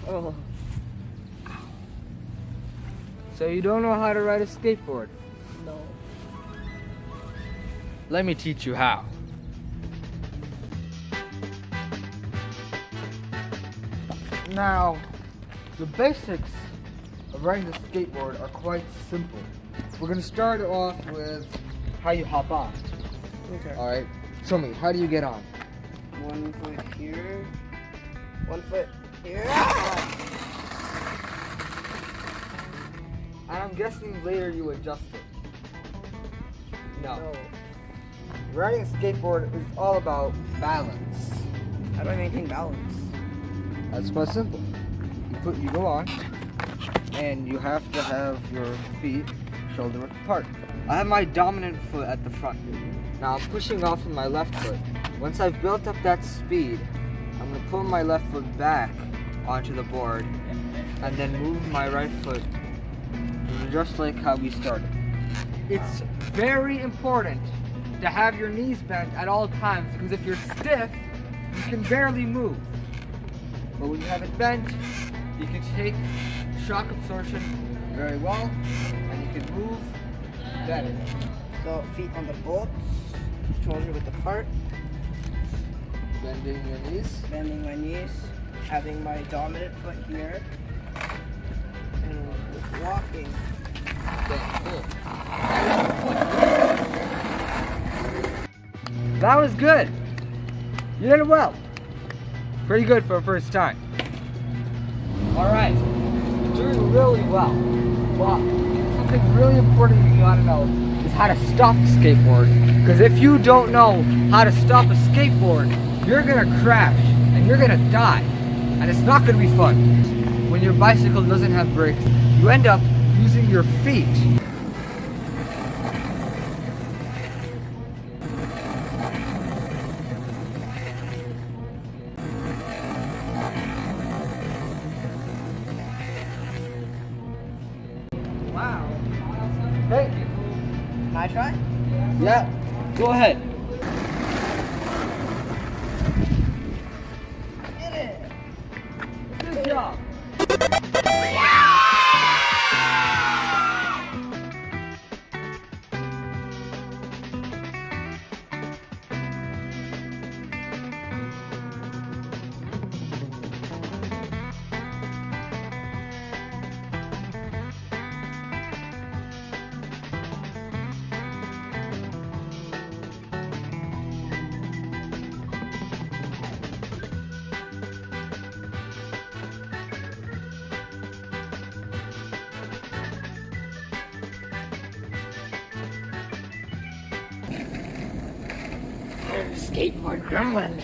Oh. So you don't know how to ride a skateboard? No. Let me teach you how. Now, the basics of riding a skateboard are quite simple. We're gonna start off with how you hop on. Okay. Alright, show me, how do you get on? 1 foot here. 1 foot here. And I'm guessing later you adjust it. No. No. Riding a skateboard is all about balance. How do I maintain balance? That's quite simple. You go on, and you have to have your feet shoulder width apart. I have my dominant foot at the front. Now I'm pushing off with my left foot. Once I've built up that speed, I'm going to pull my left foot back onto the board, and then move my right foot just like how we started. It's very important to have your knees bent at all times, because if you're stiff, you can barely move. But when you have it bent, you can take shock absorption very well, and you can move better. So feet on the bolts, shoulder width apart, Bending your knees. bending my knees, having my dominant foot here, and with walking. That was good. You did it well. Pretty good for a first time. Alright, you're doing really well. But something really important you gotta know is how to stop a skateboard. Because if you don't know how to stop a skateboard, you're gonna crash and you're gonna die. And it's not gonna be fun. When your bicycle doesn't have brakes, you end up using your feet. Wow. Thank you. Can I try? Yeah, go ahead. Did it! Good job. Skateboard gremlins.